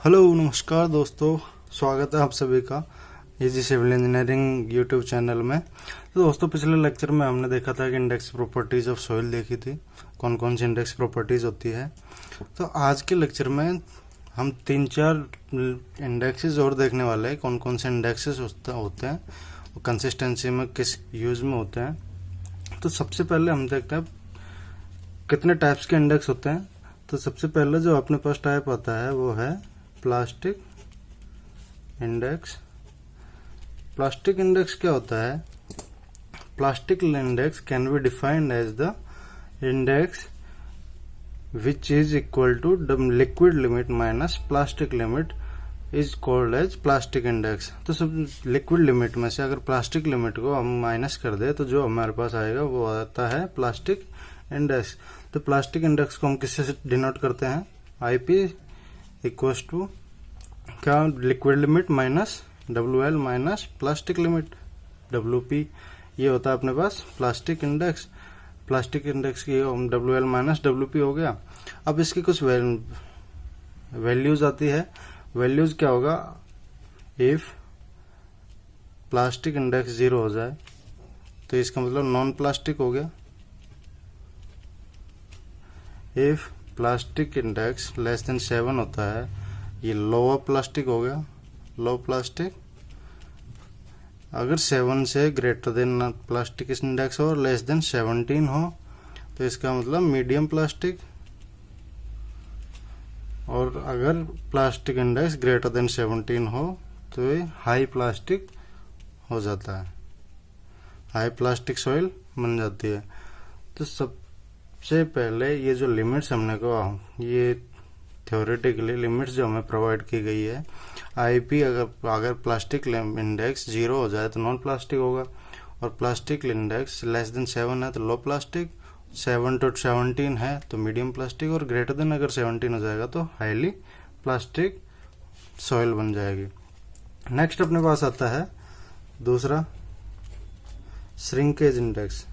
Hello नमस्कार दोस्तों, स्वागत है आप सभी का easy civil engineering YouTube channel में। तो दोस्तों, पिछले लेक्चर में हमने देखा था कि इंडेक्स प्रॉपर्टीज ऑफ सॉइल देखी थी, कौन कौन सी इंडेक्स प्रॉपर्टीज होती है। तो आज के लेक्चर में हम 3-4 इंडेक्सेस और देखने वाले हैं, कौन कौन से इंडेक्सेस होते हैं और कंसिस्टेंसी में किस यूज में होते हैं। तो सबसे पहले हम देखते हैं कितने टाइप्स के इंडेक्स होते हैं। तो सबसे पहले जो अपने पास टाइप आता है वो है प्लास्टिक इंडेक्स। प्लास्टिक इंडेक्स क्या होता है? Plastic index can be defined as the index which is equal to the liquid limit minus plastic limit is called as plastic index. तो सब लिक्विड लिमिट में से अगर प्लास्टिक लिमिट को हम माइनस कर दे तो जो हमारे पास आएगा वो आता है प्लास्टिक इंडेक्स। तो प्लास्टिक इंडेक्स को हम किससे डिनोट करते हैं? आईपी इक्वल्स टू क्या, liquid limit minus W L minus plastic limit W P. ये होता है अपने पास प्लास्टिक इंडेक्स। प्लास्टिक इंडेक्स की W L minus W P हो गया। अब इसकी कुछ वैल्यूज आती है। वैल्यूज क्या होगा? इफ प्लास्टिक इंडेक्स 0 हो जाए तो इसका मतलब नॉन प्लास्टिक हो गया। If plastic index less than 7 होता है, ये लोअर प्लास्टिक हो गया, लो प्लास्टिक। अगर 7 से ग्रेटर देन प्लास्टिक इंडेक्स हो, लेस देन 17 हो, तो इसका मतलब मीडियम प्लास्टिक। और अगर प्लास्टिक इंडेक्स ग्रेटर देन 17 हो तो ये हाई प्लास्टिक हो जाता है, हाई प्लास्टिक सॉइल बन जाती है। तो सबसे पहले ये जो लिमिट्स हमने को, ये थ्योरेटिकली लिमिट्स जो हमें प्रोवाइड की गई है, आईपी अगर प्लास्टिक इंडेक्स 0 हो जाए तो नॉन प्लास्टिक होगा, और प्लास्टिक इंडेक्स लेस देन 7 है तो लो प्लास्टिक, 7 to 17 है तो मीडियम प्लास्टिक, और ग्रेटर देन अगर 17 हो जाएगा तो हाईली प्लास्टिक सॉइल बन जाएगी। नेक्स्ट अपने पास आता है दूसरा shrinkage index.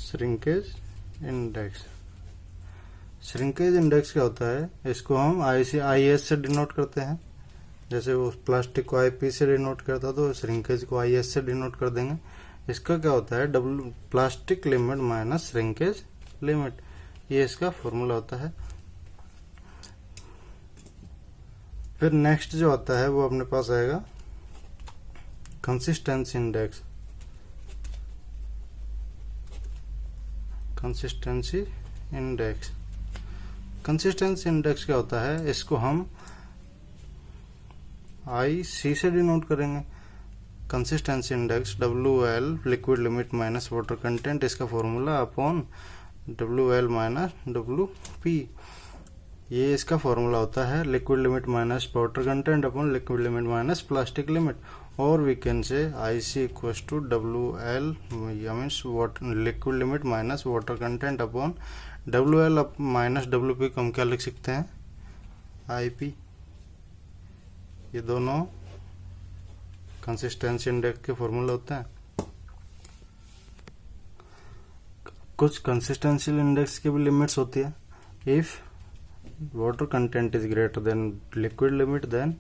Shrinkage index, shrinkage index क्या होता है? इसको हम आईएस से डिनोट करते हैं। जैसे वो प्लास्टिक को आईपी से डिनोट करता तो श्रिंकेज को आईएस से डिनोट कर देंगे। इसका क्या होता है? Plastic limit minus shrinkage limit, ये इसका फॉर्मूला होता है। फिर नेक्स्ट जो आता है वो अपने पास आएगा consistency index. Consistency index, consistency index क्या होता है? इसको हम आई सी से डिनोट करेंगे। Consistency index W L liquid limit minus water content, इसका formula upon W L minus W P, ये इसका फॉर्मूला होता है liquid limit minus water content upon liquid limit minus plastic limit. और we can say I C equals to W L means liquid limit minus water content upon W L minus W P को हम क्या लिख सकते हैं? I P. ये दोनों consistency index के फॉर्मूला होते हैं। कुछ कंसिस्टेंसी इंडेक्स की भी लिमिट्स होती है। If water content is greater than liquid limit, then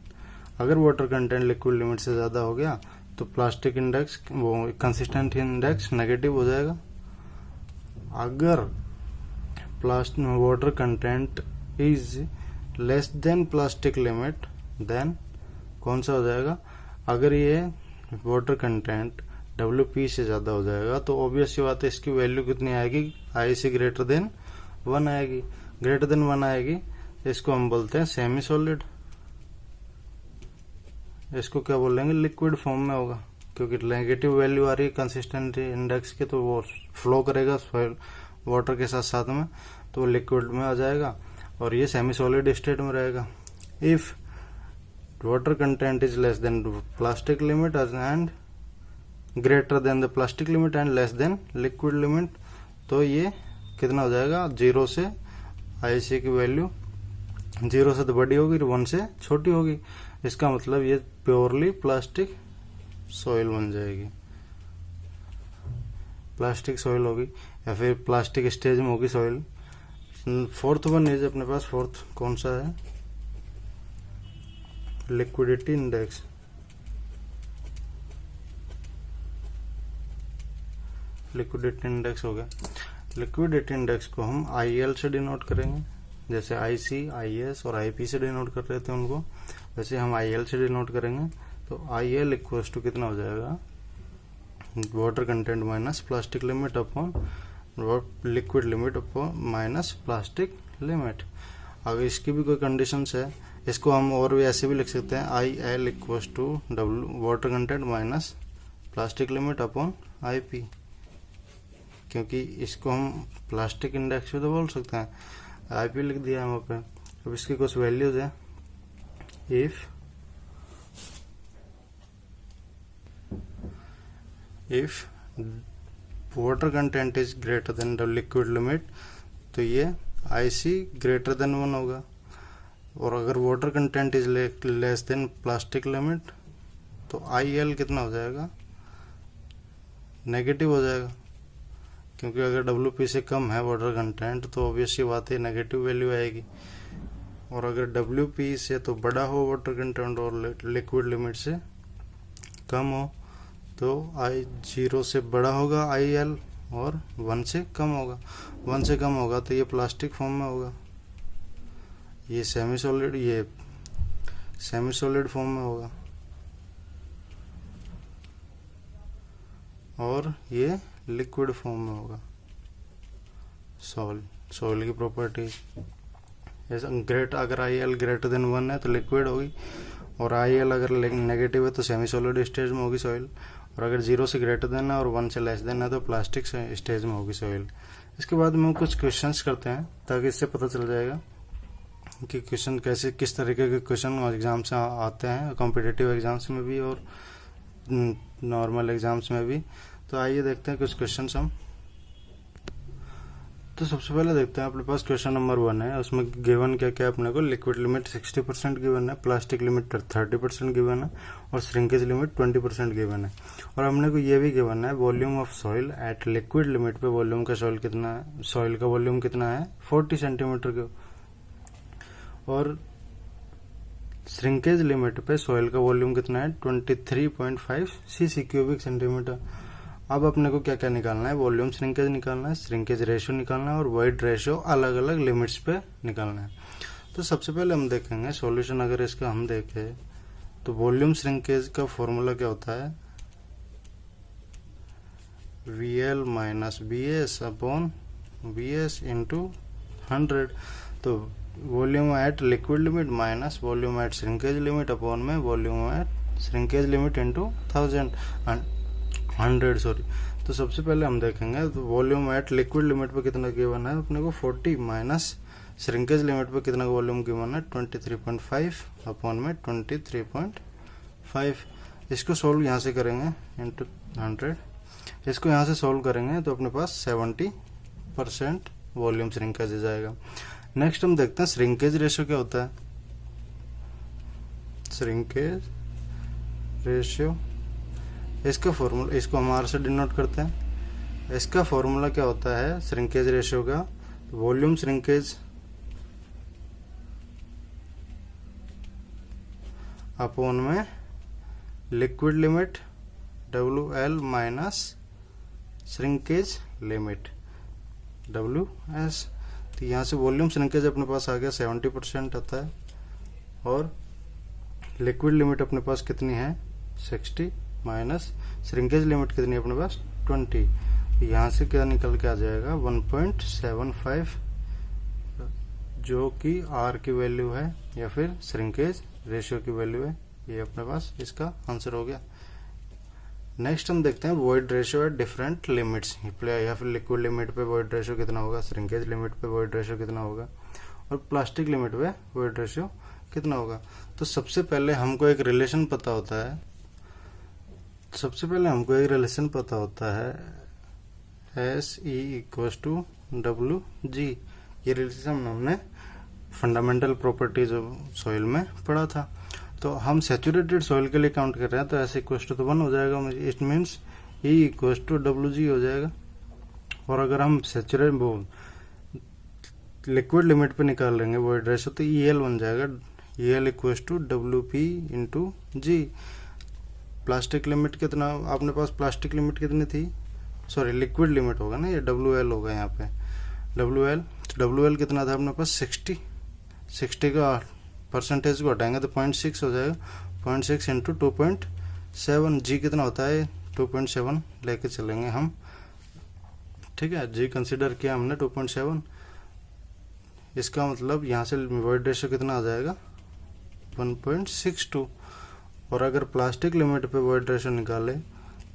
अगर वाटर कंटेंट लिक्विड लिमिट से ज्यादा हो गया तो प्लास्टिक इंडेक्स, वो कंसिस्टेंट इंडेक्स नेगेटिव हो जाएगा। अगर water content is less than plastic limit, then कौन सा हो जाएगा? अगर ये वाटर कंटेंट WP से ज्यादा हो जाएगा तो ऑब्वियस सी बात है इसकी वैल्यू कितनी आएगी? आई से ग्रेटर देन 1 आएगी। ग्रेटर देन 1 आएगी, इसको हम बोलते हैं सेमी सॉलिड। इसको क्या बोलेंगे? लिक्विड फॉर्म में होगा, क्योंकि नेगेटिव वैल्यू आ रही है कंसिस्टेंसी इंडेक्स के, तो वो फ्लो करेगा वाटर के साथ साथ में, तो वो लिक्विड में आ जाएगा और ये सेमी सॉलिड स्टेट में रहेगा। If water content is less than plastic limit and greater than the plastic limit and less than liquid limit, तो ये कितना हो जाएगा? 0 से आईसी की वैल्यू 0 से तो बड़ी होगी, 1 से छोटी होगी। इसका मतलब ये प्योरली प्लास्टिक सॉइल बन जाएगी, प्लास्टिक सॉइल होगी, या फिर प्लास्टिक स्टेज में होगी सॉइल। फोर्थ वन इज अपने पास, फोर्थ कौन सा है, लिक्विडिटी इंडेक्स। लिक्विडिटी इंडेक्स हो गया। लिक्विडिटी इंडेक्स को हम IL से डिनोट करेंगे, जैसे IC, IS और IP से डिनोट कर रहे थे उनको, वैसे हम IL से डिनोट करेंगे। तो IL इक्वल्स टू कितना हो जाएगा, water content minus plastic limit upon liquid limit upon minus plastic limit. अगर इसकी भी कोई कंडीशंस है, इसको हम और भी ऐसे भी लिख सकते हैं, IL equals to water content minus plastic limit upon IP, क्योंकि इसको हम प्लास्टिक इंडेक्स भी तो बोल सकते हैं, IP लिख दिया है वहाँ पे। अब इसकी कुछ वैल्यूज है, if water content is greater then the liquid limit, तो ये IC ग्रेटर देन 1 होगा, और अगर water content is less than plastic limit तो IL कितना हो जाएगा, नेगेटिव हो जाएगा, क्योंकि अगर WP से कम है वाटर कंटेंट तो ऑब्वियसली बात है नेगेटिव वैल्यू आएगी, और अगर WP से तो बड़ा हो वाटर कंटेंट और लिक्विड लिमिट से कम हो तो I0 से बड़ा होगा IL और 1 से कम होगा। 1 से कम होगा तो ये प्लास्टिक फॉर्म में होगा, ये सेमी सॉलिड फॉर्म में होगा, और ये लिक्विड फॉर्म में होगा। सॉइल की प्रॉपर्टी अगर IL ग्रेटर देन 1 है तो लिक्विड होगी, और IL अगर नेगेटिव है तो सेमी सॉलिड स्टेज में होगी सॉइल, और अगर 0 से ग्रेटर देन है और 1 से लेस देन है तो प्लास्टिक स्टेज में होगी सॉइल। इसके बाद में कुछ क्वेश्चंस करते हैं ताकि इससे पता चल जाएगा कि क्वेश्चन किस तरीके के क्वेश्चन एग्जाम से आते हैं, कॉम्पिटिटिव एग्जाम्स में भी और नॉर्मल एग्जाम्स में भी। तो आइए देखते हैं कुछ क्वेश्चन हम। तो सबसे पहले देखते हैं, अपने पास क्वेश्चन नंबर 1 है, उसमें गिवन क्या क्या अपने को, लिक्विड लिमिट 60% गिवन है, प्लास्टिक लिमिट 30% गिवन है, और श्रिंकेज लिमिट 20% गिवन है, और हमने को ये भी गिवन है volume of soil eight liquid limit पे वॉल्यूम का सॉइल कितना है, सॉइल का वॉल्यूम कितना है 40 सेंटीमीटर का, और श्रिंकेज लिमिट पे सॉइल का वॉल्यूम कितना है 23.5 cc क्यूबिक सेंटीमीटर। अब अपने को क्या क्या निकालना है, वॉल्यूम श्रिंकेज निकालना है, श्रिंकेज रेशियो निकालना है, और वॉइड रेशियो अलग अलग लिमिट्स पे निकालना है। तो सबसे पहले हम देखेंगे सॉल्यूशन, अगर इसका हम देखें तो वॉल्यूम श्रिंकेज का फॉर्मूला क्या होता है, VL minus BS upon BS into 100। तो volume at liquid limit minus volume at shrinkage limit upon में volume at shrinkage limit into 100 sorry. तो सबसे पहले हम देखेंगे तो वॉल्यूम एट लिक्विड लिमिट पे कितना गिवन है अपने को 40 माइनस श्रिंकेज लिमिट पे कितना वॉल्यूम गिवन है 23.5 अपॉन में 23.5। इसको सोल्व यहाँ से करेंगे इंटू 100, इसको यहाँ से सोल्व करेंगे तो अपने पास 70% वॉल्यूम श्रिंकेज आ जाएगा। नेक्स्ट हम देखते हैं श्रिंकेज रेशियो क्या होता है। श्रिंकेज रेशियो, इसका फॉर्मूला, इसको हम R से डिनोट करते हैं। इसका फॉर्मूला क्या होता है श्रिंकेज रेशियो का, वॉल्यूम श्रिंकेज अपॉन में liquid limit WL minus shrinkage limit WS। तो यहाँ से वॉल्यूम श्रिंकेज अपने पास आ गया 70% आता है, और लिक्विड लिमिट अपने पास कितनी है 60 माइनस श्रिंकेज लिमिट कितनी है अपने पास 20। यहाँ से क्या निकल के आ जाएगा 1.75, जो कि R की वैल्यू है या फिर श्रिंकेज रेशियो की वैल्यू है। ये अपने पास इसका आंसर हो गया। नेक्स्ट हम देखते हैं void ratio at different limits, या फिर लिक्विड लिमिट पे वॉइड रेशियो कितना होगा, श्रिंकेज लिमिट पे वॉइड रेशियो कितना होगा, और प्लास्टिक लिमिट पे वॉइड रेशियो कितना होगा। तो सबसे पहले हमको एक रिलेशन पता होता है, SE इक्वल्स टू WG। ये रिलेशन हमने फंडामेंटल प्रॉपर्टीज ऑफ सॉइल में पढ़ा था। तो हम सैचुरेटेड सॉइल के लिए काउंट कर रहे हैं, तो ऐसे इक्वल्स टू तो 1 हो जाएगा, it means E equals to WG हो जाएगा। और अगर हम लिक्विड लिमिट पे निकाल लेंगे वॉइड रेशो, तो EL बन जाएगा, EL equals to WP into G. Plastic limit कितना आपने पास, प्लास्टिक लिमिट कितनी थी, सॉरी लिक्विड लिमिट होगा ना, ये WL होगा यहाँ पे, WL कितना था अपने पास 60 का परसेंटेज को हटाएंगे तो 0.6 हो जाएगा, 0.6 इंटू 2.7, जी कितना होता है 2.7 लेके चलेंगे हम, ठीक है, जी कंसिडर किया हमने 2.7। इसका मतलब यहाँ से वॉइड रेशो कितना आ जाएगा 1.62। और अगर प्लास्टिक लिमिट पे वॉइड रेशो निकाले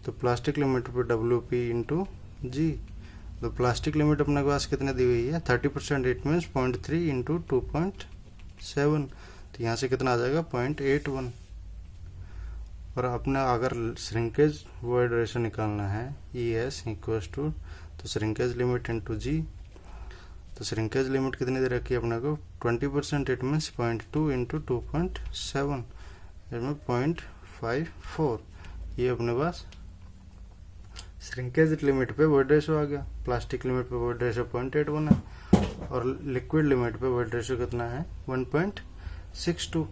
तो प्लास्टिक लिमिट पे WP इंटू जी, तो प्लास्टिक लिमिट अपने पास कितने दी हुई है 30%, इट मीन्स 0.3 इंटू 2.7, तो यहाँ से कितना आ जाएगा 0.81। और अपना अगर श्रिंकेज वॉइड रेशो निकालना है ES इक्वल्स टू, तो श्रिंकेज लिमिट इंटू जी, तो श्रिंकेज लिमिट कितनी दे रखी है अपने को 20%, इट मीन्स 0.2 इंटू 2.7, इसमें 0.54, ये अपने पास श्रिंकेज लिमिट पे वॉइड रेशो आ गया। प्लास्टिक लिमिट पे वॉइड रेशो 0.81 है और लिक्विड लिमिट पे वॉइड रेशो कितना है 1.62।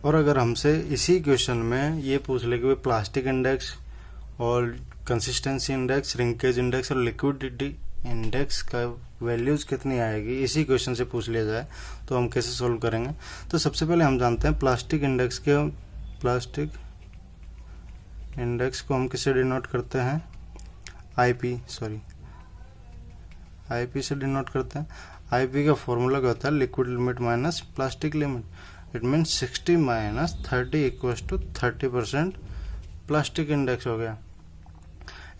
और अगर हमसे इसी क्वेश्चन में ये पूछ ले कि प्लास्टिक इंडेक्स और कंसिस्टेंसी इंडेक्स, श्रिंकेज इंडेक्स और लिक्विडिटी इंडेक्स का वैल्यूज कितनी आएगी, इसी क्वेश्चन से पूछ लिया जाए तो हम कैसे सोल्व करेंगे। तो सबसे पहले हम जानते हैं प्लास्टिक इंडेक्स को हम किससे डिनोट करते हैं, IP से डिनोट करते हैं। IP का फॉर्मूला क्या होता है, liquid limit minus plastic limit, it means 60 minus 30 equals to 30% plastic index हो गया।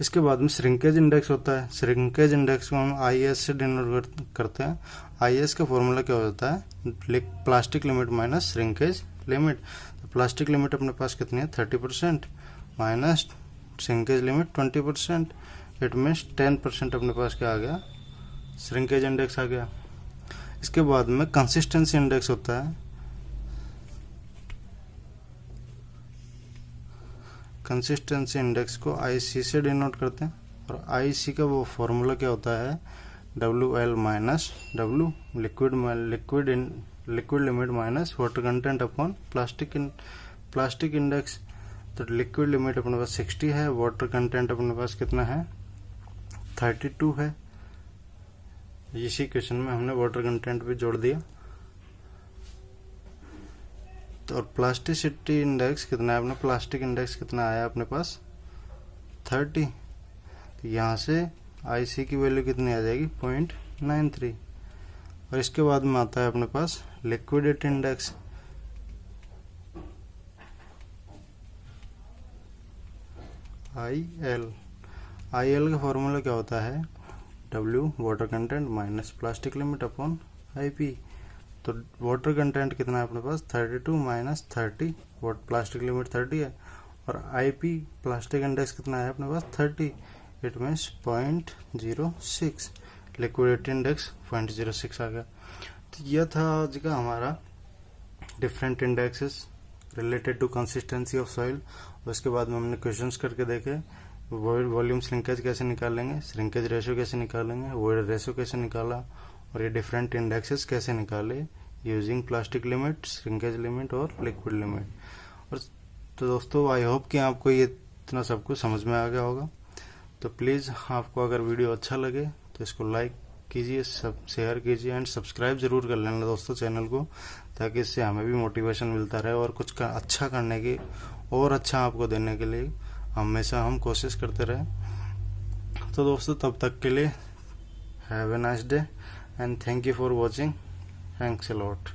इसके बाद में श्रिंकेज इंडेक्स होता है, श्रिंकेज इंडेक्स को हम IS से डिनोट करते हैं। IS का फॉर्मूला क्या होता है, plastic limit minus shrinkage limit, तो प्लास्टिक लिमिट अपने पास कितनी है 30% minus shrinkage limit 20%, it means 10% अपने पास क्या आ गया, श्रिंकेज इंडेक्स आ गया। इसके बाद में कंसिस्टेंसी इंडेक्स होता है, कंसिस्टेंसी इंडेक्स को IC से डिनोट करते हैं और IC का वो फॉर्मूला क्या होता है WL minus W, liquid limit minus water content upon plastic index. तो लिक्विड लिमिट अपने पास 60 है, वाटर कंटेंट अपने पास कितना है 32 है। इसी क्वेश्चन में हमने वाटर कंटेंट भी जोड़ दिया। तो और प्लास्टिसिटी इंडेक्स कितना है अपने, प्लास्टिक इंडेक्स कितना आया अपने पास 30, तो यहाँ से IC की वैल्यू कितनी आ जाएगी 0.93। और इसके बाद में आता है अपने पास लिक्विडिटी इंडेक्स, IL का फॉर्मूला क्या होता है W water content minus plastic limit upon IP। तो वाटर कंटेंट कितना है अपने पास 32 माइनस 30, प्लास्टिक लिमिट 30 है, और IP प्लास्टिक इंडेक्स कितना है अपने पास 30, इट मीन्स 0.06, लिक्विडिटी इंडेक्स 0.06 आ गया। तो यह था आज का हमारा different indexes related to consistency of soil. उसके बाद में हमने क्वेश्चंस करके देखे, वॉल्यूम श्रिंकेज कैसे निकालेंगे, श्रिंकेज रेशो कैसे निकालेंगे, वॉइड रेशो कैसे निकाला, और ये डिफरेंट इंडेक्सेस कैसे निकाले using plastic limit, shrinkage limit और लिक्विड लिमिट। और तो दोस्तों आई होप कि आपको ये इतना सब कुछ समझ में आ गया होगा। तो प्लीज़ आपको अगर वीडियो अच्छा लगे तो इसको लाइक कीजिए, सब शेयर कीजिए एंड सब्सक्राइब जरूर कर लेना दोस्तों चैनल को, ताकि इससे हमें भी मोटिवेशन मिलता रहे और कुछ का अच्छा करने की और अच्छा आपको देने के लिए हमेशा हम कोशिश करते रहें। तो दोस्तों तब तक के लिए have a nice day and thank you for watching, thanks a lot.